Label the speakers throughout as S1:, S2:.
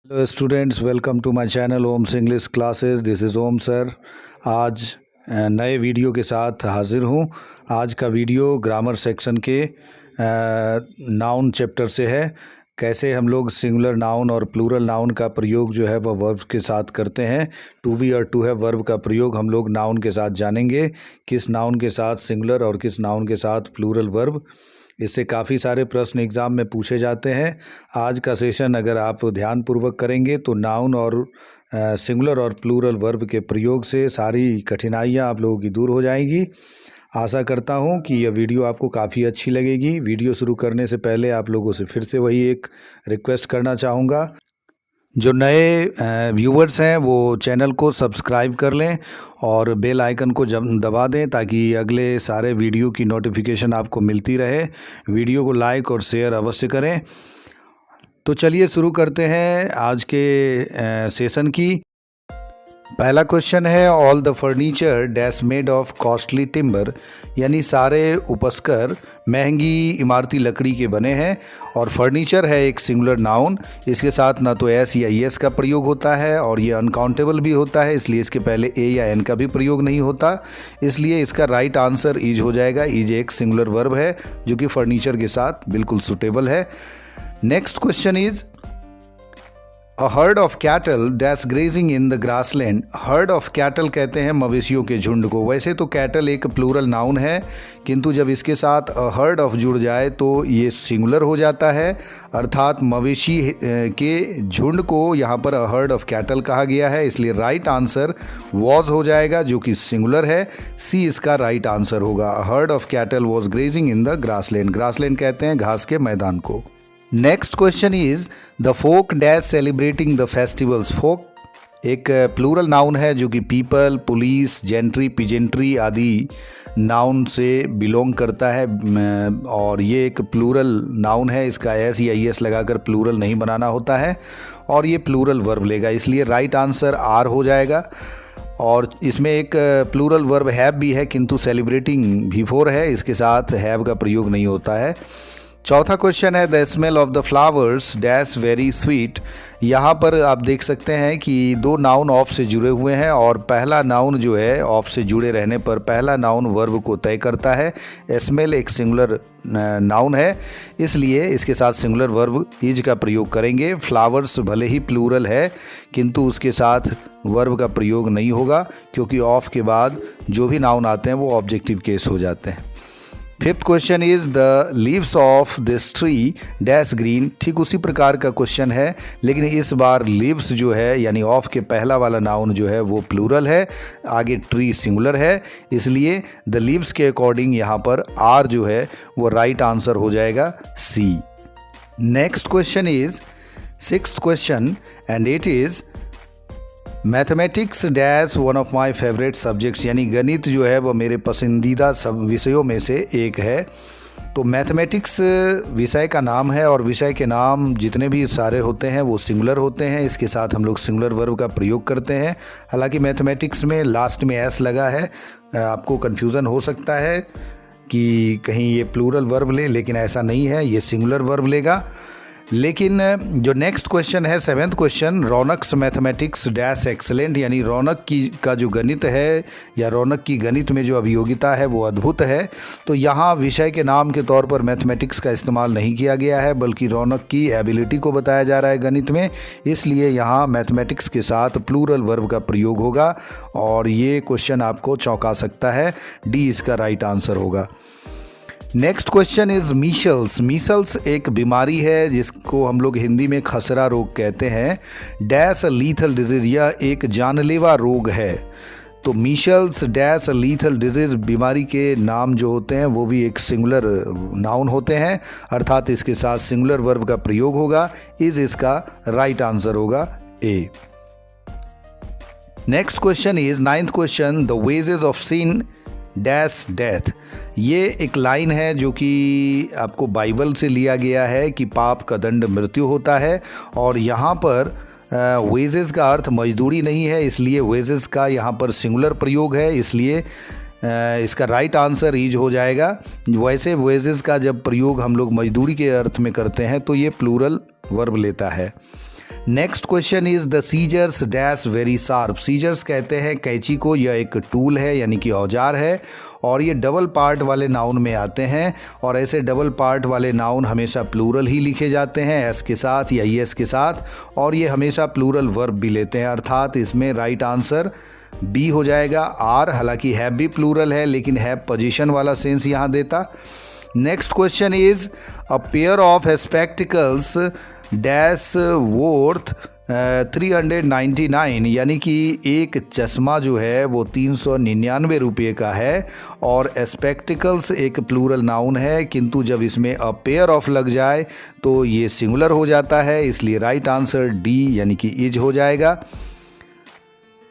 S1: Hello students, welcome to my channel Om's English classes. This is Om sir. आज नए video के साथ हाजिर हूँ। आज का वीडियो ग्रामर सेक्शन के नाउन चैप्टर से है। कैसे हम लोग सिंगुलर नाउन और प्लूरल नाउन का प्रयोग जो है वह वर्ब के साथ करते हैं। टू बी और टू हैव वर्ब का प्रयोग हम लोग नाउन के साथ जानेंगे, किस नाउन के साथ सिंगुलर और किस नाउन के साथ प्लूरल वर्ब। इससे काफ़ी सारे प्रश्न एग्ज़ाम में पूछे जाते हैं। आज का सेशन अगर आप ध्यानपूर्वक करेंगे तो नाउन और सिंगुलर और प्लूरल वर्ब के प्रयोग से सारी कठिनाइयाँ आप लोगों की दूर हो जाएंगी। आशा करता हूँ कि यह वीडियो आपको काफ़ी अच्छी लगेगी। वीडियो शुरू करने से पहले आप लोगों से फिर से वही एक रिक्वेस्ट करना चाहूँगा, जो नए व्यूवर्स हैं वो चैनल को सब्सक्राइब कर लें और बेल आइकन को दबा दें ताकि अगले सारे वीडियो की नोटिफिकेशन आपको मिलती रहे। वीडियो को लाइक और शेयर अवश्य करें। तो चलिए शुरू करते हैं आज के सेशन की। पहला क्वेश्चन है, all the furniture dash made of costly timber, यानी सारे उपस्कर महंगी इमारती लकड़ी के बने हैं। और फर्नीचर है एक सिंगुलर नाउन, इसके साथ ना तो एस या एस का प्रयोग होता है और ये अनकाउंटेबल भी होता है, इसलिए इसके पहले ए या एन का भी प्रयोग नहीं होता। इसलिए इसका राइट आंसर इज हो जाएगा। इज एक सिंगुलर वर्ब है जो कि फर्नीचर के साथ बिल्कुल सुटेबल है। Next question is, A herd of cattle that's grazing in the grassland। herd of cattle कहते हैं मवेशियों के झुंड को। वैसे तो cattle एक प्लूरल नाउन है, किंतु जब इसके साथ a herd of जुड़ जाए तो ये सिंगुलर हो जाता है, अर्थात मवेशी के झुंड को यहाँ पर a herd of cattle कहा गया है। इसलिए राइट आंसर was हो जाएगा जो कि सिंगुलर है। सी इसका राइट आंसर होगा। a herd of cattle was grazing in the grassland। grassland कहते हैं घास के मैदान को। Next question is, the folk dash celebrating the festivals. Folk एक प्लूरल नाउन है जो कि पीपल, पुलिस, जेंट्री, पिजेंट्री आदि नाउन से बिलोंग करता है और ये एक प्लूरल नाउन है। इसका एस या एस लगाकर प्लूरल नहीं बनाना होता है और ये प्लूरल वर्ब लेगा, इसलिए राइट आंसर आर हो जाएगा। और इसमें एक प्लूरल वर्ब हैव भी है, किंतु सेलिब्रेटिंग भी फोर है, इसके साथ हैव का प्रयोग नहीं होता है। चौथा क्वेश्चन है, the smell of the flowers dash very sweet. यहाँ पर आप देख सकते हैं कि दो नाउन ऑफ से जुड़े हुए हैं और पहला नाउन जो है ऑफ से जुड़े रहने पर पहला नाउन वर्ब को तय करता है। स्मेल एक सिंगुलर नाउन है, इसलिए इसके साथ सिंगुलर वर्ब इज का प्रयोग करेंगे। फ्लावर्स भले ही प्लूरल है किंतु उसके साथ वर्ब का प्रयोग नहीं होगा, क्योंकि ऑफ के बाद जो भी नाउन आते हैं वो ऑब्जेक्टिव केस हो जाते हैं। Fifth question is, the leaves of this tree dash green. ठीक उसी प्रकार का क्वेश्चन है, लेकिन इस बार लीव्स जो है यानी ऑफ के पहला वाला नाउन जो है वो प्लूरल है, आगे ट्री सिंगुलर है, इसलिए द लीव्स के अकॉर्डिंग यहाँ पर आर जो है वो राइट आंसर हो जाएगा C. Next question is sixth question and it is, mathematics dash one of my favourite subjects, यानी गणित जो है वह मेरे पसंदीदा सब विषयों में से एक है। तो मैथमेटिक्स विषय का नाम है और विषय के नाम जितने भी सारे होते हैं वो सिंगुलर होते हैं, इसके साथ हम लोग सिंगुलर वर्ब का प्रयोग करते हैं। हालांकि मैथमेटिक्स में लास्ट में एस लगा है, आपको कन्फ्यूज़न हो सकता है कि कहीं ये प्लूरल वर्ब ले, लेकिन ऐसा नहीं है, ये सिंगुलर वर्ब लेगा। लेकिन जो नेक्स्ट क्वेश्चन है, seventh question, Raunak's mathematics dash excellent, यानी रौनक की का जो गणित है या रौनक की गणित में जो अभियोगिता है वो अद्भुत है। तो यहाँ विषय के नाम के तौर पर मैथमेटिक्स का इस्तेमाल नहीं किया गया है, बल्कि रौनक की एबिलिटी को बताया जा रहा है गणित में, इसलिए यहाँ मैथमेटिक्स के साथ प्लूरल वर्ब का प्रयोग होगा और ये क्वेश्चन आपको चौंका सकता है। डी इसका राइट आंसर होगा। Next question is measles. Measles एक बीमारी है जिसको हम लोग हिंदी में खसरा रोग कहते हैं। डैश लीथल डिजीज, यह एक जानलेवा रोग है। तो मीशल्स डैश लीथल डिजीज बीमारी के नाम जो होते हैं वो भी एक सिंगुलर नाउन होते हैं, अर्थात इसके साथ सिंगुलर वर्ब का प्रयोग होगा। इज इसका राइट आंसर होगा A. Next question is ninth question, the wages of sin dash death. ये एक लाइन है जो कि आपको बाइबल से लिया गया है कि पाप का दंड मृत्यु होता है और यहाँ पर वेजेस का अर्थ मजदूरी नहीं है, इसलिए वेजेस का यहाँ पर सिंगुलर प्रयोग है, इसलिए इसका राइट आंसर इज हो जाएगा। वैसे वेजेस का जब प्रयोग हम लोग मजदूरी के अर्थ में करते हैं तो ये प्लूरल वर्ब लेता है। Next question is the scissors dash very sharp. Scissors कहते हैं कैंची को, यह एक टूल है यानी कि औजार है और ये डबल पार्ट वाले नाउन में आते हैं और ऐसे डबल पार्ट वाले नाउन हमेशा प्लूरल ही लिखे जाते हैं एस के साथ या ईएस के साथ और ये हमेशा प्लूरल वर्ब भी लेते हैं, अर्थात इसमें राइट आंसर बी हो जाएगा आर। हालांकि हैव भी प्लूरल है लेकिन हैव पोजीशन वाला सेंस यहाँ देता। Next question is a pair of spectacles dash worth 399 यानी कि एक चश्मा जो है वो 399 रुपये का है और स्पेक्टिकल्स एक प्लूरल नाउन है, किंतु जब इसमें अ पेयर ऑफ लग जाए तो ये सिंगुलर हो जाता है, इसलिए राइट आंसर डी यानी कि इज हो जाएगा।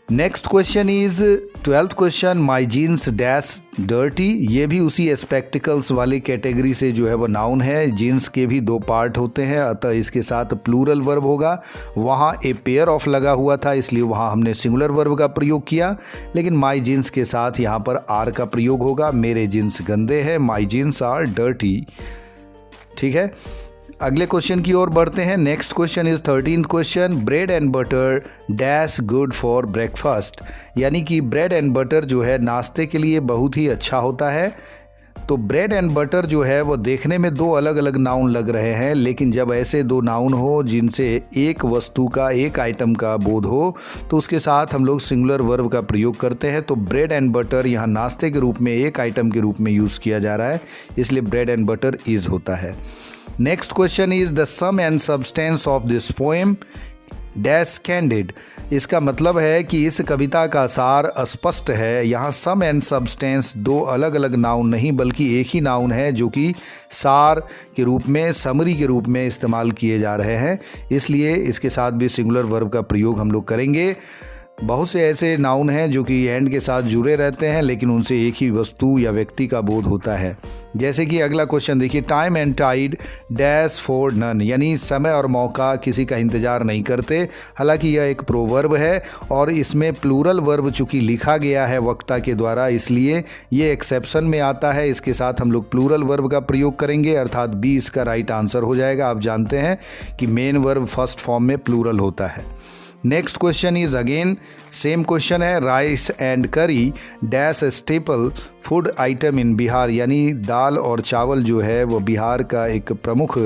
S1: Next question is 12th question, my jeans dash dirty. ये भी उसी स्पेक्टिकल्स वाली कैटेगरी से जो है वो नाउन है। जीन्स के भी दो पार्ट होते हैं अतः इसके साथ प्लूरल वर्ब होगा। वहाँ ए पेयर ऑफ लगा हुआ था इसलिए वहाँ हमने सिंगुलर वर्ब का प्रयोग किया, लेकिन माई जीन्स के साथ यहाँ पर आर का प्रयोग होगा। मेरे जीन्स गंदे हैं, माई जीन्स आर डर्टी। ठीक है, अगले क्वेश्चन की ओर बढ़ते हैं। Next question is 13th question, bread and butter dash good for breakfast. यानी कि ब्रेड एंड बटर जो है नाश्ते के लिए बहुत ही अच्छा होता है। तो ब्रेड एंड बटर जो है वो देखने में दो अलग अलग नाउन लग रहे हैं, लेकिन जब ऐसे दो नाउन हो जिनसे एक वस्तु का एक आइटम का बोध हो तो उसके साथ हम लोग सिंगुलर वर्ब का प्रयोग करते हैं। तो ब्रेड एंड बटर यहाँ नाश्ते के रूप में एक आइटम के रूप में यूज़ किया जा रहा है, इसलिए ब्रेड एंड बटर इज होता है। Next question is the sum and substance of this poem dash candid. इसका मतलब है कि इस कविता का सार स्पष्ट है। यहाँ सम एंड सब्सटेंस दो अलग अलग नाउन नहीं बल्कि एक ही नाउन है जो कि सार के रूप में, समरी के रूप में इस्तेमाल किए जा रहे हैं, इसलिए इसके साथ भी सिंगुलर वर्ब का प्रयोग हम लोग करेंगे। बहुत से ऐसे नाउन हैं जो कि एंड के साथ जुड़े रहते हैं लेकिन उनसे एक ही वस्तु या व्यक्ति का बोध होता है। जैसे कि अगला क्वेश्चन देखिए, time and tide dash for none. यानी समय और मौका किसी का इंतजार नहीं करते। हालांकि यह एक प्रोवर्ब है और इसमें प्लूरल वर्ब चूंकि लिखा गया है वक्ता के द्वारा इसलिए ये एक्सेप्शन में आता है। इसके साथ हम लोग प्लूरल वर्ब का प्रयोग करेंगे अर्थात बी इसका राइट आंसर हो जाएगा। आप जानते हैं कि मेन वर्ब फर्स्ट फॉर्म में प्लूरल होता है। Next question is again same question है, राइस एंड करी डैश स्टेपल फूड आइटम इन बिहार। यानी दाल और चावल जो है वो बिहार का एक प्रमुख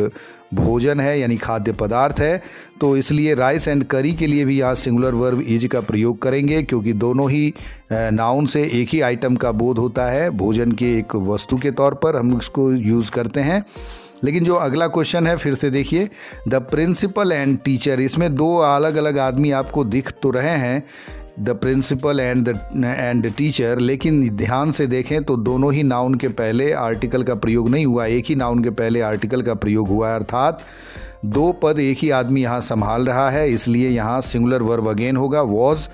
S1: भोजन है यानी खाद्य पदार्थ है। तो इसलिए राइस एंड करी के लिए भी यहाँ सिंगुलर वर्ब इज का प्रयोग करेंगे क्योंकि दोनों ही नाउन से एक ही आइटम का बोध होता है, भोजन के एक वस्तु के तौर पर हम इसको यूज़ करते हैं। लेकिन जो अगला क्वेश्चन है फिर से देखिए, द प्रिंसिपल एंड टीचर। इसमें दो अलग अलग आदमी आपको दिख तो रहे हैं, द प्रिंसिपल एंड टीचर, लेकिन ध्यान से देखें तो दोनों ही नाउन के पहले आर्टिकल का प्रयोग नहीं हुआ, एक ही नाउन के पहले आर्टिकल का प्रयोग हुआ है, अर्थात दो पद एक ही आदमी यहाँ संभाल रहा है, इसलिए यहाँ सिंगुलर वर्ब अगेन होगा, was.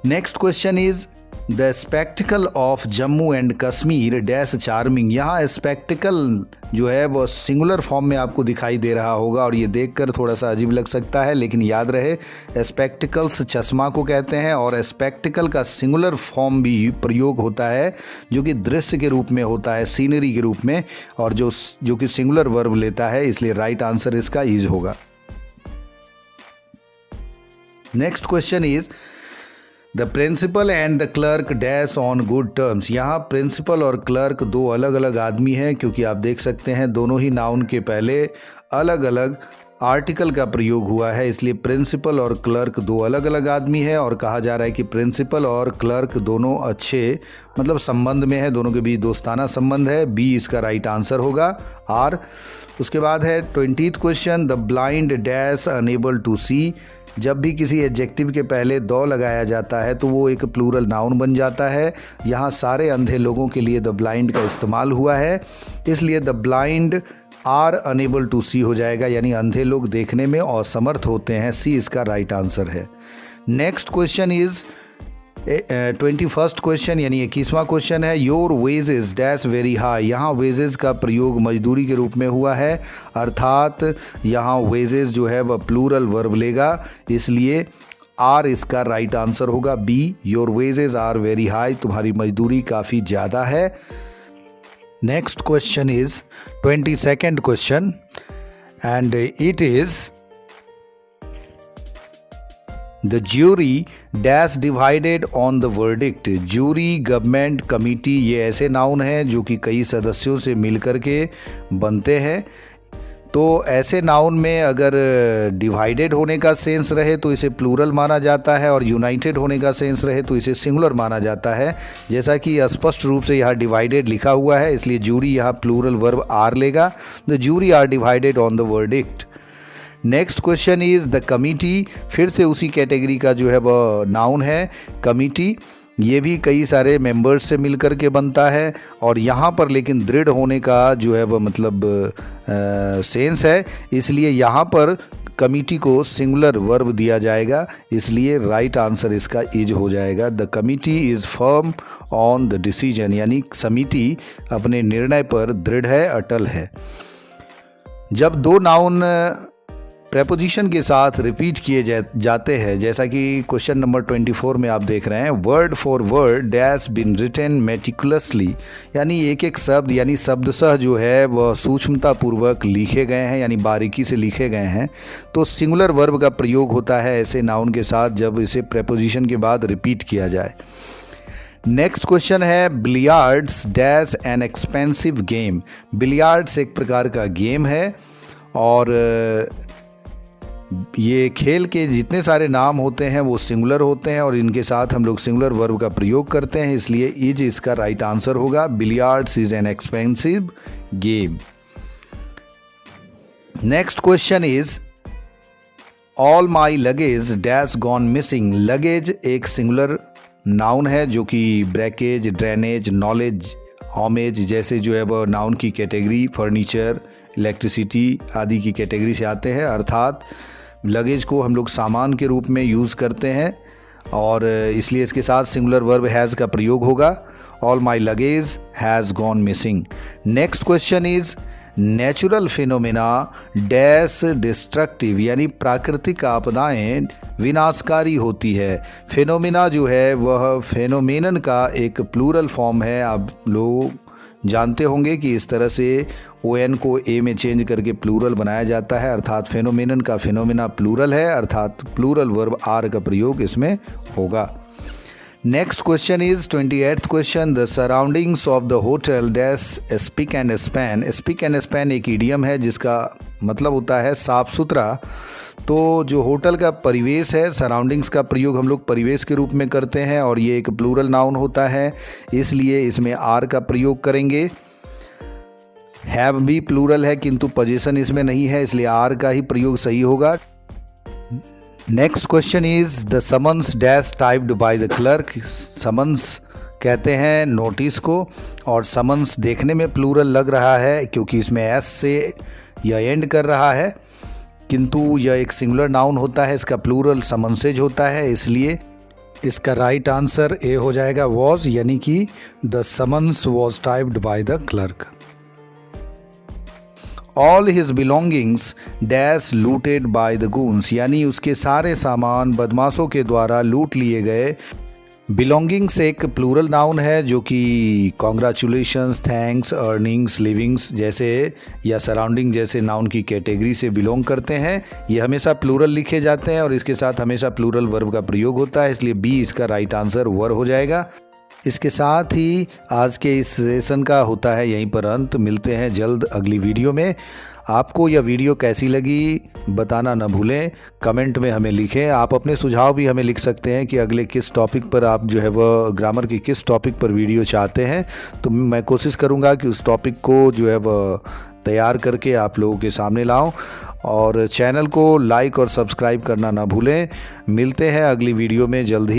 S1: Next question is the spectacle of Jammu and Kashmir dash charming. यहाँ स्पेक्टिकल जो है वो सिंगुलर फॉर्म में आपको दिखाई दे रहा होगा और ये देखकर थोड़ा सा अजीब लग सकता है, लेकिन याद रहे स्पेक्टिकल्स चश्मा को कहते हैं और स्पेक्टिकल का सिंगुलर फॉर्म भी प्रयोग होता है जो कि दृश्य के रूप में होता है, सीनरी के रूप में, और जो कि सिंगुलर वर्ब लेता है, इसलिए राइट आंसर इसका इज होगा। Next question is the principal and the clerk dash on good terms. यहाँ प्रिंसिपल और क्लर्क दो अलग अलग आदमी हैं क्योंकि आप देख सकते हैं दोनों ही नाउन के पहले अलग अलग आर्टिकल का प्रयोग हुआ है, इसलिए प्रिंसिपल और क्लर्क दो अलग अलग आदमी है और कहा जा रहा है कि प्रिंसिपल और क्लर्क दोनों अच्छे मतलब संबंध में है, दोनों के बीच दोस्ताना संबंध है, बी इसका राइट आंसर होगा, आर। उसके बाद है 20th question, the blind dash unable to see. जब भी किसी एडजेक्टिव के पहले दो लगाया जाता है तो वो एक प्लूरल नाउन बन जाता है। यहाँ सारे अंधे लोगों के लिए द ब्लाइंड का इस्तेमाल हुआ है, इसलिए the blind are unable to see हो जाएगा, यानी अंधे लोग देखने में असमर्थ होते हैं, सी इसका राइट आंसर है। Next question is 21st question यानी 21वां क्वेश्चन है, your wages dash very high. यहाँ वेजेस का प्रयोग मजदूरी के रूप में हुआ है, अर्थात यहाँ वेजेस जो है वह प्लूरल वर्ब लेगा, इसलिए आर इसका राइट आंसर होगा, B. Your wages are very high, तुम्हारी मजदूरी काफ़ी ज़्यादा है। Next question is 22nd question and it is the jury dash divided on the verdict. Jury, government, committee, ये ऐसे नाउन हैं जो कि कई सदस्यों से मिल कर के बनते हैं। तो ऐसे नाउन में अगर डिवाइडेड होने का सेंस रहे तो इसे प्लूरल माना जाता है, और यूनाइटेड होने का सेंस रहे तो इसे सिंगुलर माना जाता है। जैसा कि स्पष्ट रूप से यहाँ डिवाइडेड लिखा हुआ है, इसलिए ज्यूरी यहाँ प्लूरल वर्ब आर लेगा। The jury are divided on the verdict. Next question is the committee. फिर से उसी कैटेगरी का जो है वह नाउन है कमिटी। ये भी कई सारे मेंबर्स से मिलकर के बनता है, और यहाँ पर लेकिन दृढ़ होने का जो है वह मतलब सेंस है, इसलिए यहाँ पर कमिटी को सिंगुलर वर्ब दिया जाएगा, इसलिए राइट आंसर इसका इज हो जाएगा। The committee is firm on the decision, यानी समिति अपने निर्णय पर दृढ़ है, अटल है। जब दो नाउन प्रेपोजिशन के साथ रिपीट किए जाते हैं, जैसा कि क्वेश्चन नंबर 24 में आप देख रहे हैं, word for word dash been written meticulously, यानी एक एक शब्द यानी शब्दशः जो है वह सूक्ष्मतापूर्वक लिखे गए हैं, यानी बारीकी से लिखे गए हैं, तो सिंगुलर वर्ब का प्रयोग होता है ऐसे नाउन के साथ जब इसे प्रेपोजिशन के बाद रिपीट किया जाए। नेक्स्ट क्वेश्चन है billiards dash an expensive game. Billiards एक प्रकार का गेम है, और ये खेल के जितने सारे नाम होते हैं वो सिंगुलर होते हैं, और इनके साथ हम लोग सिंगुलर वर्ब का प्रयोग करते हैं, इसलिए इज इसका राइट आंसर होगा। Billiards is an expensive game. Next question is all my luggage dash gone missing. Luggage एक सिंगुलर नाउन है जो कि ब्रेकेज, ड्रेनेज, नॉलेज, होमेज जैसे जो है वह नाउन की कैटेगरी, फर्नीचर, इलेक्ट्रिसिटी आदि की कैटेगरी से आते हैं। अर्थात लगेज को हम लोग सामान के रूप में यूज़ करते हैं, और इसलिए इसके साथ सिंगुलर वर्ब हैज़ का प्रयोग होगा। All my luggage has gone missing. Next question is natural phenomena dash destructive, यानी प्राकृतिक आपदाएं विनाशकारी होती है। फिनोमेना जो है वह फेनोमेनन का एक प्लूरल फॉर्म है। आप लोग जानते होंगे कि इस तरह से ON को A में चेंज करके प्लूरल बनाया जाता है, अर्थात फेनोमेनन का फेनोमेना प्लूरल है, अर्थात प्लूरल वर्ब आर का प्रयोग इसमें होगा। Next question is 28th question, the surroundings of the hotel dash spick and span. Spick and span एक इडियम है जिसका मतलब होता है साफ सुथरा। तो जो होटल का परिवेश है, सराउंडिंग्स का प्रयोग हम लोग परिवेश के रूप में करते हैं, और ये एक प्लूरल नाउन होता है, इसलिए इसमें आर का प्रयोग करेंगे। हैव भी प्लूरल है किंतु पोजीशन इसमें नहीं है, इसलिए आर का ही प्रयोग सही होगा। Next question is the summons dash typed by the clerk. Summons कहते हैं नोटिस को, और समन्स देखने में प्लूरल लग रहा है क्योंकि इसमें एस से यह एंड कर रहा है, किंतु यह एक सिंगुलर नाउन होता है, इसका प्लूरल समन्सेज होता है, इसलिए इसका राइट आंसर ए हो जाएगा वॉज, यानी कि the summons was typed by the clerk. All his belongings dash looted by the goons, यानी उसके सारे सामान बदमाशों के द्वारा लूट लिए गए। बिलोंगिंग्स एक प्लूरल नाउन है जो कि कॉन्ग्रेचुलेशंस, थैंक्स, अर्निंग्स, लिविंग्स जैसे या सराउंडिंग जैसे नाउन की कैटेगरी से बिलोंग करते हैं। ये हमेशा प्लूरल लिखे जाते हैं और इसके साथ हमेशा प्लूरल वर्ब का प्रयोग होता है, इसलिए बी इसका राइट आंसर वर हो जाएगा। इसके साथ ही आज के इस सेशन का होता है यहीं पर अंत। मिलते हैं जल्द अगली वीडियो में। आपको यह वीडियो कैसी लगी बताना न भूलें, कमेंट में हमें लिखें। आप अपने सुझाव भी हमें लिख सकते हैं कि अगले किस टॉपिक पर आप जो है वह ग्रामर की किस टॉपिक पर वीडियो चाहते हैं, तो मैं कोशिश करूंगा कि उस टॉपिक को जो है वह तैयार करके आप लोगों के सामने लाऊं। और चैनल को लाइक और सब्सक्राइब करना ना भूलें। मिलते हैं अगली वीडियो में जल्द ही।